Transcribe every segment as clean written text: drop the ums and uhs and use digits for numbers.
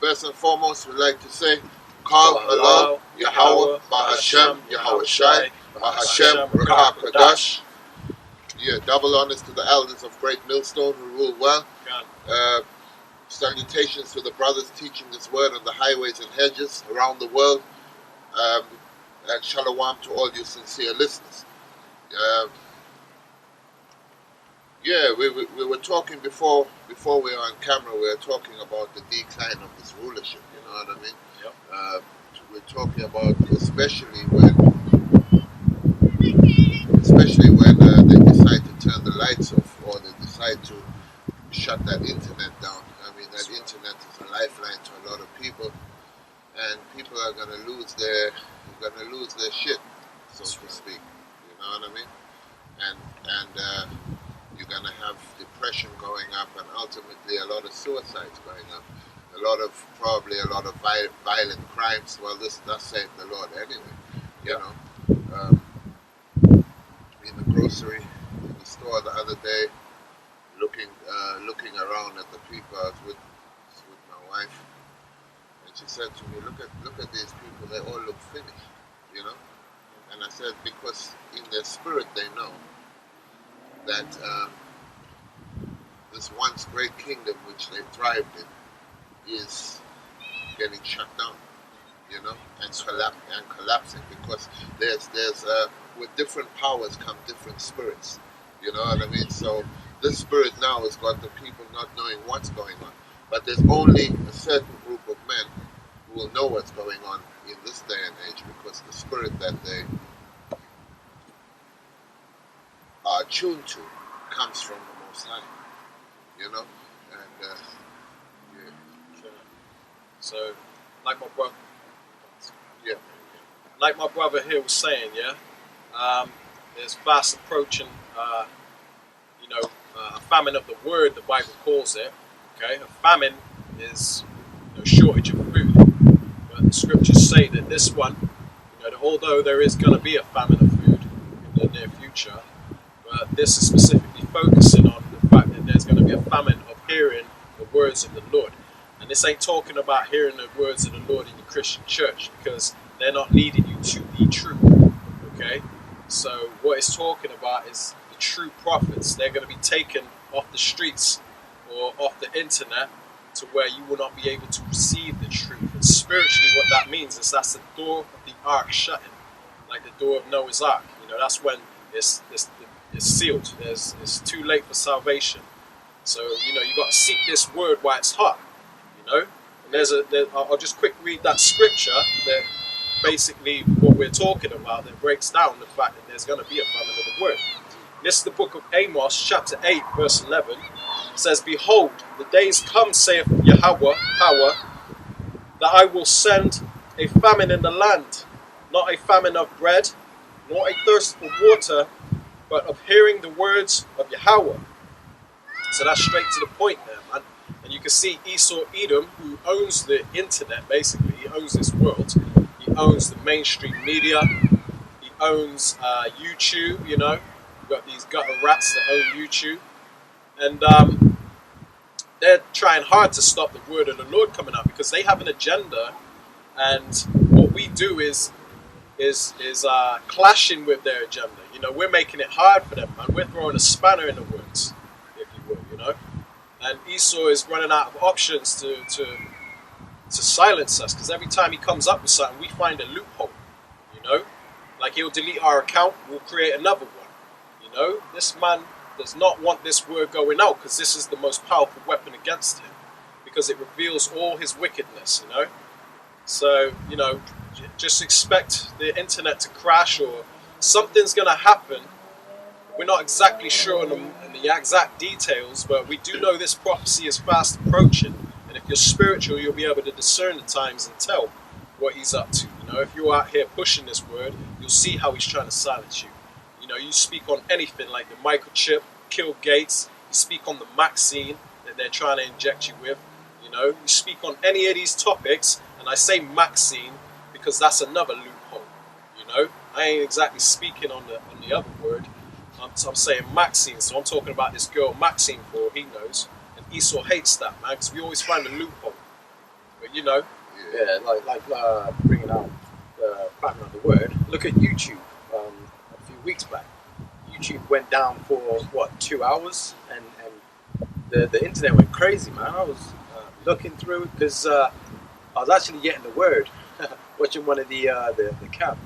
First and foremost, we'd like to say, Kal Halal, Yahweh, Bahashem, Yahweh Shai, Bahashem, Rakah Kadash. Yeah, double honors to the elders of Great Millstone who rule well. Salutations to the brothers teaching this word on the highways and hedges around the world. And shalom to all you sincere listeners. We were talking before we were on camera. We were talking about the decline of this rulership. You know what I mean? Yep. We're talking about especially when they decide to turn the lights off, or they decide to shut that internet down. I mean, that internet is a lifeline to a lot of people, and people are gonna lose their shit, so to speak. You know what I mean? And you're gonna have depression going up, and ultimately a lot of suicides going up. Probably a lot of violent crimes. Well, that's saying the Lord anyway. You know, in the grocery, in the store the other day, looking around at the people. I was with my wife, and she said to me, "Look at these people. They all look finished." You know, and I said, because in their spirit they know that this once great kingdom which they thrived in is getting shut down, you know, and collapsing, because there's with different powers come different spirits, you know what I mean? So this spirit now has got the people not knowing what's going on, but there's only a certain group of men who will know what's going on in this day and age, because the spirit that they are tuned to comes from the Most High, you know, and So, like my brother here was saying, there's fast approaching, a famine of the word, the Bible calls it. Okay, a famine is shortage of food, but the scriptures say that this one, that although there is going to be a famine of food in the near future, but this is specifically focusing on the fact that there's going to be a famine of hearing the words of the Lord. And this ain't talking about hearing the words of the Lord in the Christian church, because they're not needing you to be true. Okay? So what it's talking about is the true prophets. They're going to be taken off the streets or off the internet to where you will not be able to receive the truth. And spiritually what that means is that's the door of the ark shutting, like the door of Noah's ark. That's when it's sealed. It's too late for salvation. So, you got to seek this word while it's hot. And I'll just quick read that scripture that basically what we're talking about, that breaks down the fact that there's going to be a famine of the word. This is the book of Amos, chapter 8, verse 11. It says, "Behold, the days come, saith Yahweh, that I will send a famine in the land, not a famine of bread, nor a thirst for water, but of hearing the words of Yahweh." So that's straight to the point there, man. And you can see Esau Edom, who owns the internet, basically. He owns this world. He owns the mainstream media. He owns YouTube, You've got these gutter rats that own YouTube. And they're trying hard to stop the word of the Lord coming out, because they have an agenda. And what we do is clashing with their agenda. We're making it hard for them, man. We're throwing a spanner in the works, if you will, And Esau is running out of options to silence us, because every time he comes up with something, we find a loophole, Like he'll delete our account, we'll create another one, This man does not want this word going out, because this is the most powerful weapon against him, because it reveals all his wickedness, So, just expect the internet to crash, or something's going to happen. We're not exactly sure on the exact details, but we do know this prophecy is fast approaching. And if you're spiritual, you'll be able to discern the times and tell what he's up to. If you're out here pushing this word, you'll see how he's trying to silence you. You speak on anything like the microchip, kill Gates. You speak on the vaccine that they're trying to inject you with. You speak on any of these topics, and I say vaccine because that's another loophole. I ain't exactly speaking on the other word. I'm saying Maxine, so I'm talking about this girl Maxine, for he knows. And Esau hates that, man, because we always find a loophole. But you know. Yeah, like bringing out the famine of the word. Look at YouTube. A few weeks back, YouTube went down for what 2 hours, and the internet went crazy, man. I was looking through because I was actually getting the word, watching one of the camp,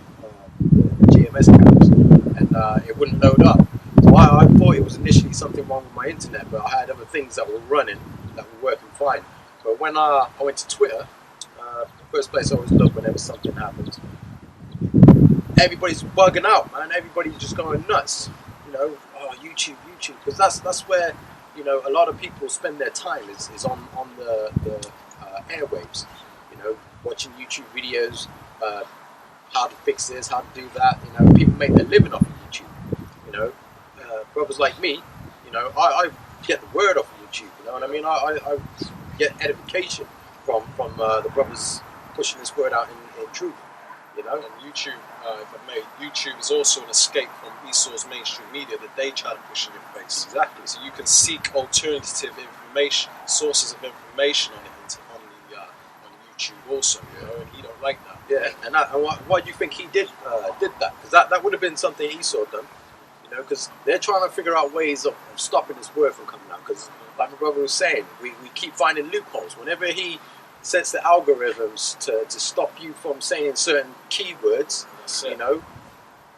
the GMS camps, and it wouldn't load up. So I thought it was initially something wrong with my internet, but I had other things that were running that were working fine. But when I went to Twitter, the first place I always look whenever something happens, everybody's bugging out, man. Everybody's just going nuts. You know, oh, YouTube, because that's where, you know, a lot of people spend their time is on the airwaves. You know, watching YouTube videos, how to fix this, how to do that. You know, people make their living off of YouTube. You know, brothers like me, you know, I get the word off of YouTube. You know what I mean? I get edification from the brothers pushing this word out in truth. You know, and YouTube, if I may, YouTube is also an escape from Esau's mainstream media that they try to push in your face. Exactly. So you can seek alternative information, sources of information on YouTube also. You know, and he don't like that. Yeah, and why do you think he did that? Because that would have been something Esau done. You know, because they're trying to figure out ways of stopping this word from coming out. Because, like my brother was saying, we keep finding loopholes. Whenever he sets the algorithms to stop you from saying certain keywords, you know,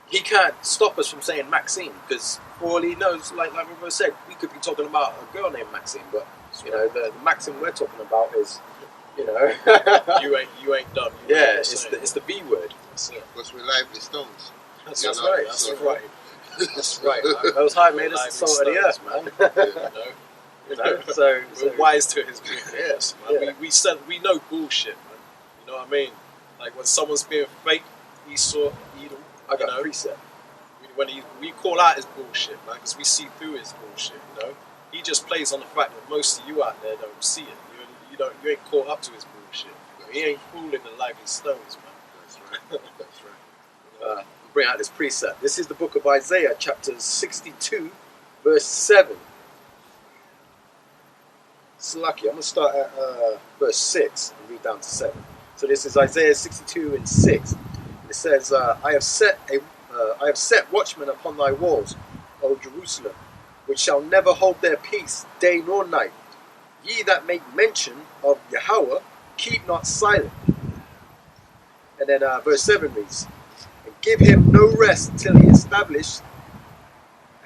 he can't stop us from saying Maxine, because for all he knows, like my brother said, we could be talking about a girl named Maxine, but you know, the Maxine we're talking about is, you know, you ain't dumb. Yeah, it's the B word. Because we're lively stones. That's right. That's right. Most High made us the salt of the earth, man. You know, so we're wise to his yes, man. Yeah. We know bullshit, man. You know what I mean? Like when someone's being fake, Esau, Edom. I got a preset. When we call out his bullshit, man, because we see through his bullshit. You know, he just plays on the fact that most of you out there don't see it. You ain't caught up to his bullshit. You know, he ain't fooling the lively stones, man. That's right. That's right. Bring out this precept. This is the book of Isaiah, chapter 62, verse 7. It's lucky. I'm going to start at verse 6 and read down to 7. So this is Isaiah 62 and 6. It says, I have set watchmen upon thy walls, O Jerusalem, which shall never hold their peace day nor night. Ye that make mention of Yahweh, keep not silent. And then verse 7 reads, and give him no rest till he establish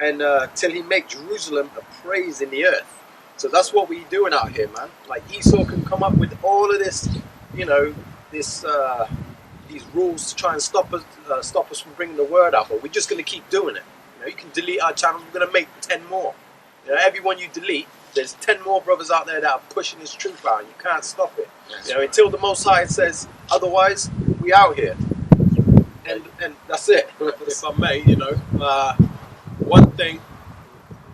and till he make Jerusalem a praise in the earth. So that's what we doing out here, man. Like Esau can come up with all of this, you know, these rules to try and stop us from bringing the word out, but we're just going to keep doing it. You know, you can delete our channels. We're going to make 10 more. You know, everyone you delete, there's 10 more brothers out there that are pushing this truth out, and you can't stop it. That's you know, until the Most High says otherwise, we out here, and that's it. If I may, you know, one thing.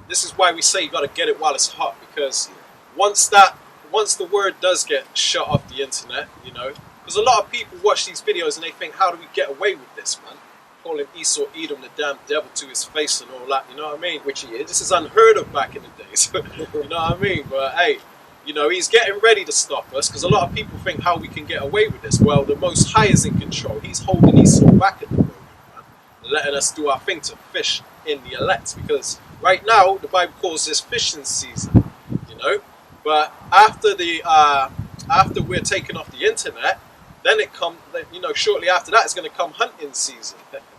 This is why we say you got to get it while it's hot, because once the word does get shut off the internet, you know, because a lot of people watch these videos and they think, how do we get away with this, man? Calling Esau, Edom, the damn devil to his face and all that, you know what I mean? Which he is. This is unheard of back in the days, you know what I mean? But hey, you know, he's getting ready to stop us, because a lot of people think how we can get away with this. Well, the Most High is in control. He's holding Esau back at the moment, man, letting us do our thing to fish in the elect, because right now the Bible calls this fishing season, you know. But after we're taken off the internet, then you know, shortly after that it's going to come hunting season.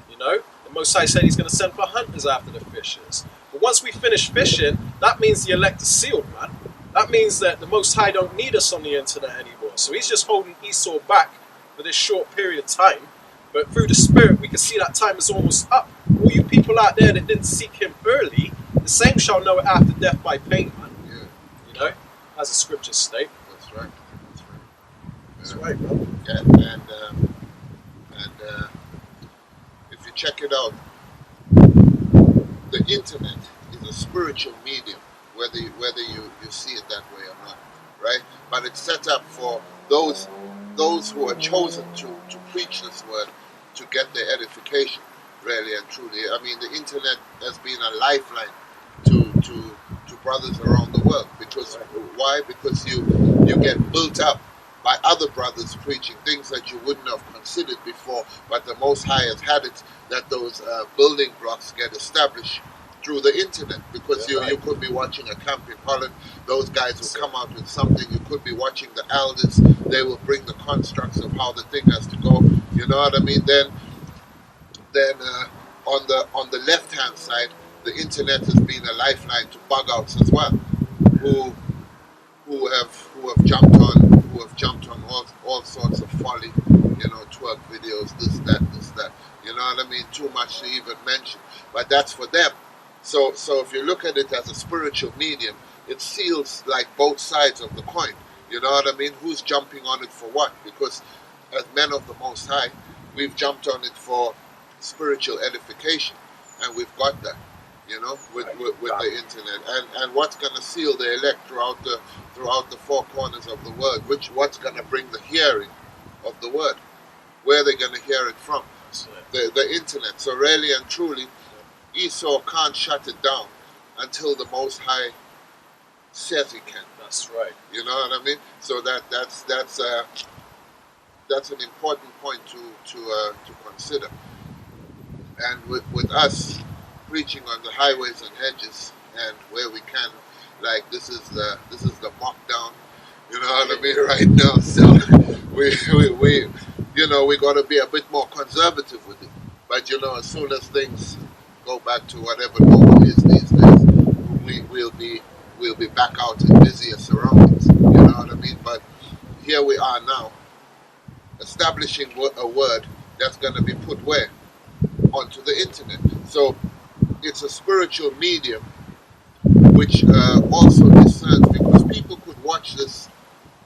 You know, the Most High said He's going to send for hunters after the fishers. But once we finish fishing, that means the elect is sealed, man. That means that the Most High don't need us on the internet anymore. So He's just holding Esau back for this short period of time. But through the Spirit, we can see that time is almost up. All you people out there that didn't seek Him early, the same shall know it after death by pain, man. Yeah. You know, as the scriptures state. That's right. That's right, bro. Yeah, and if you check it out, the internet is a spiritual medium, whether you see it that way or not, right? But it's set up for those who are chosen to preach this word, to get their edification, really and truly. I mean, the internet has been a lifeline to brothers around the world, because why? Because you get built up by other brothers preaching things that you wouldn't have considered before, but the Most High has had it that those building blocks get established through the internet, because you could be watching a camp in Holland, those guys will come out with something. You could be watching the elders, they will bring the constructs of how the thing has to go, you know what I mean? Then on the left hand side, the internet has been a lifeline to bug outs as well, who have jumped on all sorts of folly, you know, twerk videos, this that, you know what I mean? Too much to even mention, but that's for them. So if you look at it as a spiritual medium, it seals like both sides of the coin. You know what I mean? Who's jumping on it for what? Because as men of the Most High, we've jumped on it for spiritual edification, and we've got that, you know, with the internet. And what's going to seal the elect throughout the four corners of the world? What's going to bring the hearing of the word? Where are they going to hear it from? The internet. So really and truly, Esau can't shut it down until the Most High says he can. That's right. You know what I mean? So that's an important point to consider. And with us preaching on the highways and hedges and where we can, like this is the mock down. You know what I mean? Right now, so we you know, we got to be a bit more conservative with it. But you know, as soon as things go back to whatever normal is these days, we'll be back out in busier surroundings. You know what I mean? But here we are now, establishing a word that's going to be put where? Onto the internet. So it's a spiritual medium which also discerns, because people could watch this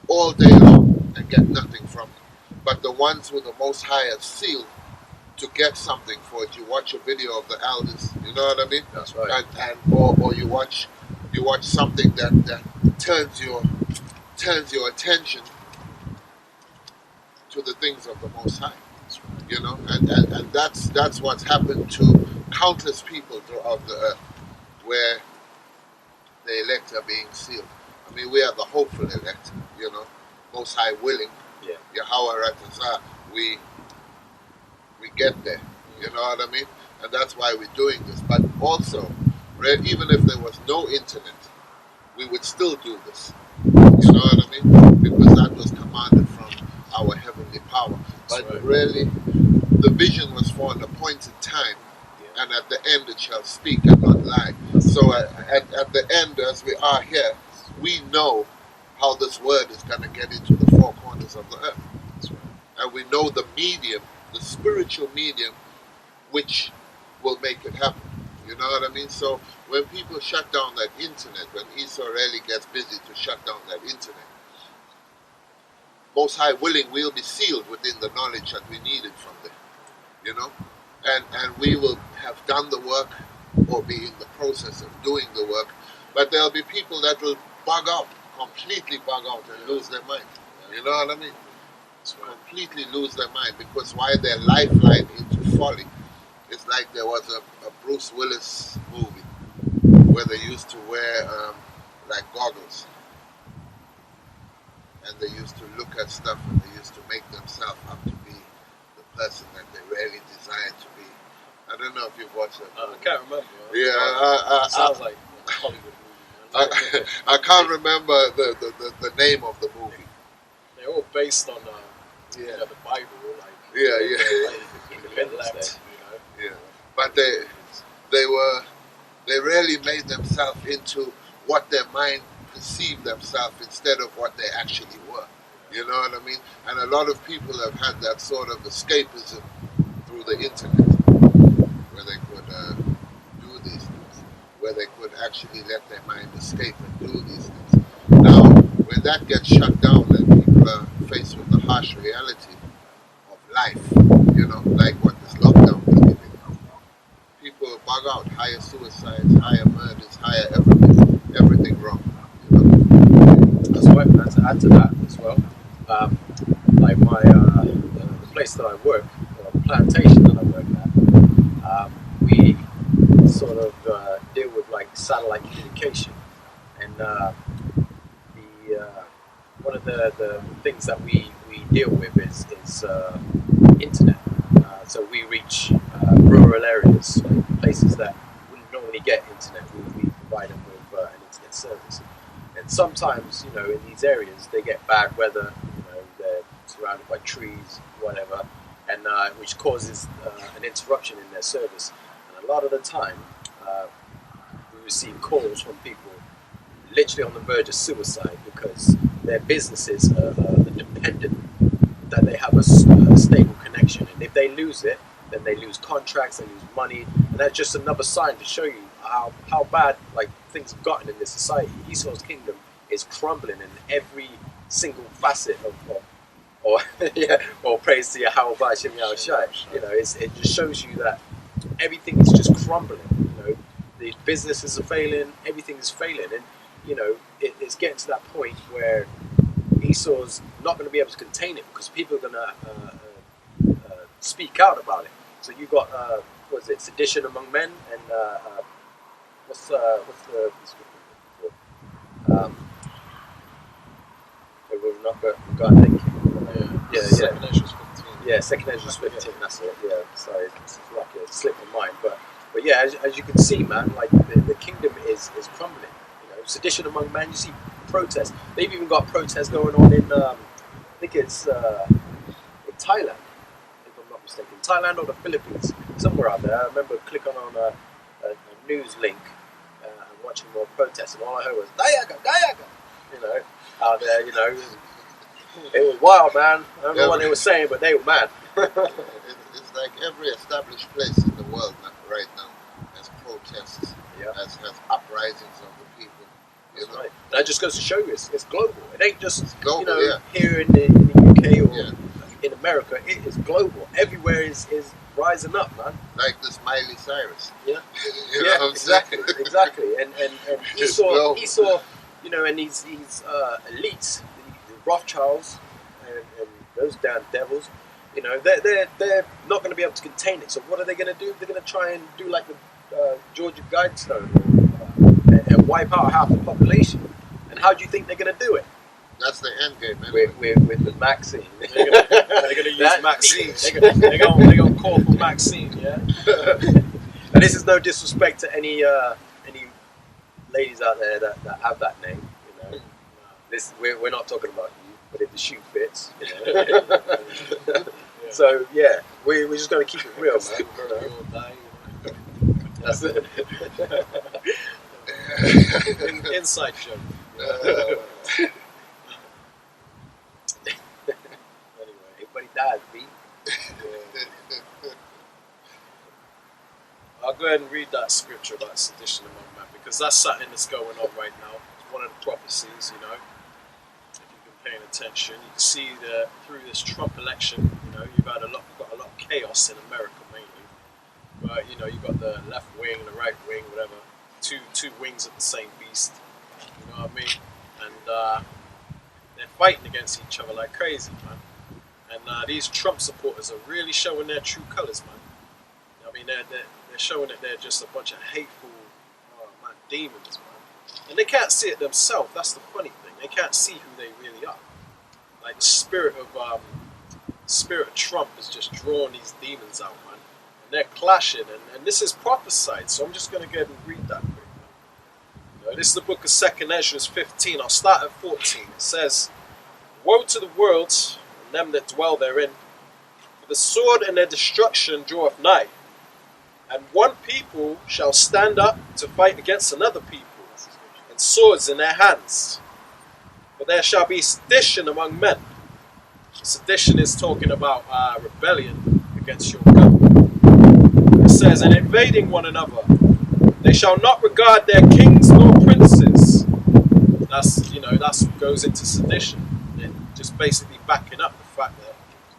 all day long and get nothing from it. But the ones who the Most High has sealed to get something for it, you watch a video of the elders, you know what I mean? That's right. Or you watch something that turns your attention to the things of the Most High. You know, and that's what's happened to countless people throughout the earth, where the elect are being sealed. I mean, we are the hopeful elect, you know, Most High willing. Yeah. Yahweh, we get there. You know what I mean? And that's why we're doing this. But also, even if there was no internet, we would still do this. You know what I mean? Because that was commanded from our heavenly power. But really, the vision was for an appointed time, and at the end it shall speak and not lie. So at the end, as we are here, we know how this word is going to get into the four corners of the earth. And we know the medium, the spiritual medium, which will make it happen. You know what I mean? So when people shut down that internet, when Esau really gets busy to shut down that internet, Most High willing, we'll be sealed within the knowledge that we needed from there. You know? And we will have done the work, or be in the process of doing the work. But there'll be people that will bug out, completely bug out and lose their mind. You know what I mean? Completely lose their mind, because why their lifeline into folly is like there was a Bruce Willis movie where they used to wear like goggles, and they used to look at stuff, and they used to make themselves up to be the person that they really desired to be. I don't know if you've watched that movie. I can't remember. Yeah, sounds like a Hollywood movie. I can't remember the name of the movie. They're all based on you know, the Bible, like Independence Day. Yeah, but they really made themselves into what their mind perceived themselves instead of what they actually were. You know what I mean? And a lot of people have had that sort of escapism through the internet, where they could do these things, where they could actually let their mind escape and do these things. Now, when that gets shut down and people are faced with the harsh reality of life, you know, like what this lockdown is giving, people bug out, higher suicides, higher murders, higher everything wrong. You know? That's right. And to add to that as well, like my the place that I work, the plantation that I work at, we sort of deal with like satellite communication, and the one of the things that we deal with is internet. So we reach rural areas, like places that wouldn't normally get internet. We provide them with an internet service. And sometimes, you know, in these areas, they get bad weather. You know, they're surrounded by trees, whatever, and which causes an interruption in their service. And a lot of the time, we receive calls from people literally on the verge of suicide because their businesses are dependent that they have a stable connection, and if they lose it, then they lose contracts, they lose money, and that's just another sign to show you how bad like things have gotten in this society. Esau's kingdom is crumbling in every single facet or praise to Yahweh YASHAMIAHLA. You know, it just shows you that everything is just crumbling. You know, the businesses are failing, everything is failing, and you know, it's getting to that point where Esau's not going to be able to contain it because people are going to speak out about it. So you got what is it, sedition among men, and what's the we've not got Second Ezra's 15. Yeah, second Ezra's 15. That's it. Yeah, sorry, it's like it slipped my mind, but yeah, as you can see, man, like the kingdom is crumbling. You know, sedition among men. You see protests. They've even got protests going on in I think it's in Thailand, if I'm not mistaken, Thailand or the Philippines, somewhere out there. I remember clicking on a news link and watching more protests, and all I heard was Dayaga, Dayaga, you know, out there. You know, it was wild, man. I don't know what they were saying, but they were mad. It's like every established place in the world right now has protests, has uprisings of the people. That's right. That just goes to show you it's global. It ain't just global, you know, here in the UK or in America. It is global. Everywhere is rising up, man. Like this Miley Cyrus. Yeah, you know what I'm exactly, saying? exactly. And Esau, you know, and these elites, the Rothschilds, and those damn devils. You know, they're not going to be able to contain it. So what are they going to do? They're going to try and do like the Georgia Guidestone and wipe out half the population. And how do you think they're going to do it? That's the end game, man. With the Maxine. They're going to use Maxine. They're going to call for Maxine, yeah? And this is no disrespect to any ladies out there that have that name. You know, we're not talking about you, but if the shoe fits, you know. So yeah, we're just going to keep it real, man. That's it. Inside joke. Anyway, everybody dies, B. I'll go ahead and read that scripture about sedition among men, because that's something that's going on right now. It's one of the prophecies, you know. If you've been paying attention, you can see that through this Trump election, you know, you've got a lot of chaos in America mainly. But you know, you've got the left wing and the right wing, whatever. Two wings of the same beast. You know what I mean? And they're fighting against each other like crazy, man. And these Trump supporters are really showing their true colours, man. I mean, they're showing that they're just a bunch of hateful, demons, man. And they can't see it themselves. That's the funny thing. They can't see who they really are. Like the spirit of Trump has just drawn these demons out, man. And they're clashing, and this is prophesied. So I'm just going to go ahead and read that quick. You know, this is the book of 2 Ezra 15. I'll start at 14. It says, "Woe to the world and them that dwell therein, for the sword and their destruction draweth nigh. And one people shall stand up to fight against another people, and swords in their hands. For there shall be sedition among men." Sedition is talking about rebellion against your government. It says, "And invading one another, they shall not regard their kings nor princes." That's, you know, that's what goes into sedition. It just basically backing up the fact that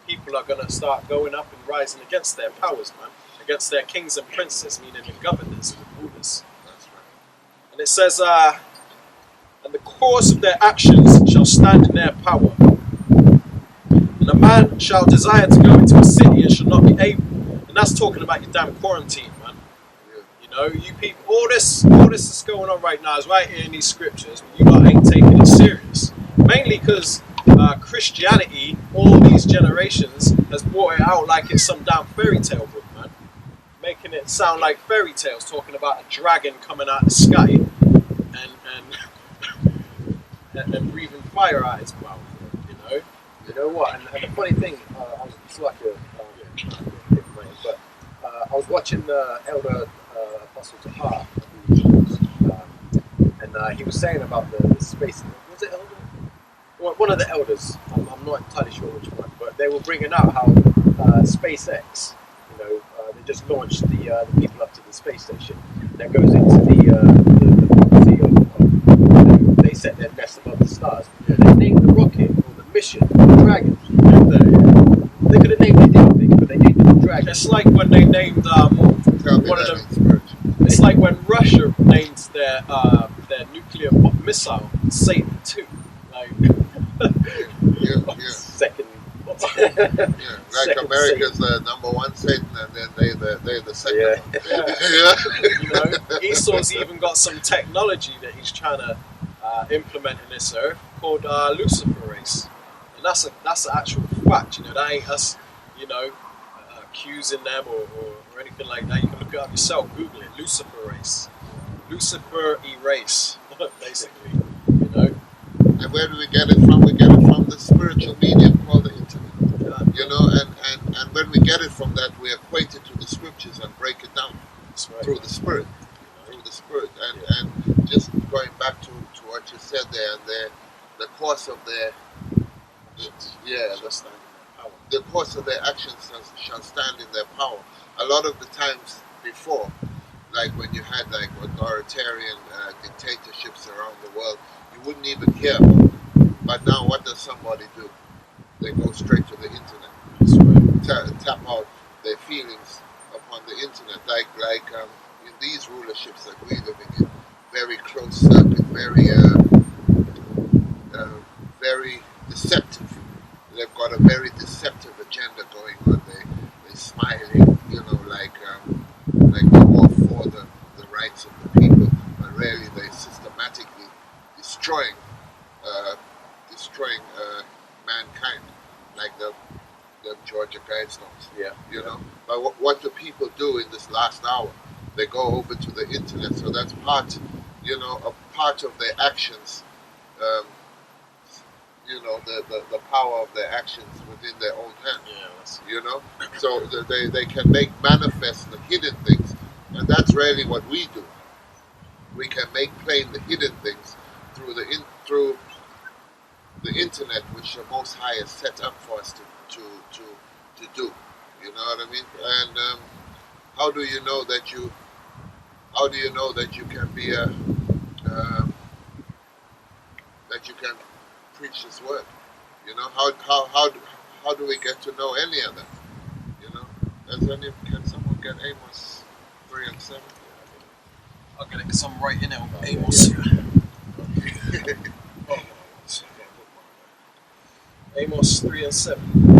people are going to start going up and rising against their powers, man. Against their kings and princes, meaning the governors and the rulers. That's right. And it says, "And the cause of their actions shall stand in their power. And a man shall desire to go into a city and shall not be able." And that's talking about your damn quarantine, man. Yeah. You know, you people, all this that's going on right now is right here in these scriptures, but you lot ain't taking it serious. Mainly because Christianity, all these generations, has brought it out like it's some damn fairy tale book, man. Making it sound like fairy tales, talking about a dragon coming out of the sky and breathing fire out its mouth, you know? You know what? And the funny thing, I was just like I was watching the Elder Apostle Tahar, and he was saying about the space. Was it Elder? Well, one of the elders. I'm not entirely sure which one, but they were bringing out how SpaceX, you know, they just launched the people up to the space station. That goes into the property of they set their nest above the stars. They named the rocket or the mission Dragon. They could have named it anything, but they named it Dragon. It's like when they named one of them. It's like when Russia named their nuclear missile Satan 2. Like second. Like America's the number one Satan, and then they're the second one. You know, Esau's even got some technology that he's trying to implement in this earth called Lucifer race, and that's an actual fact. You know, that ain't us, you know, accusing them or anything like that. You can look it up yourself, Google it. Lucifer race, Lucifer erase, basically. You know. And where do we get it from? We get it from the spiritual medium called the internet. You know, and when we get it from that, we equate it to the scriptures and break it down through the spirit. Through the spirit. And just going back to what you said there, and the course of their the course of their actions shall stand in their power. A lot of the times before, like when you had like authoritarian dictatorships around the world, you wouldn't even hear about it. But now what does somebody do? They go straight to the internet, tap out their feelings upon the internet, like in these rulerships that we're living in, very close circuit, very deceptive. They've got a very deceptive agenda going on. They're smiling, you know, like they're all for the rights of the people, but really they're systematically destroying mankind, like the Georgia Guidestones. Yeah. You know. But what do people do in this last hour? They go over to the internet. So that's part, you know, a part of their actions. You know, the power of their actions within their own hand. Yeah. You know. So they can make manifest the hidden things, and that's really what we do. We can make plain the hidden things through the internet, which the Most High has set up for us to do. You know what I mean? And how do you know that you can be that you can preach this word? You know, how do we get to know any of that? You know, can someone get Amos 3 and 7? I'll get it because I'm right in it on Amos. Amos 3 and 7.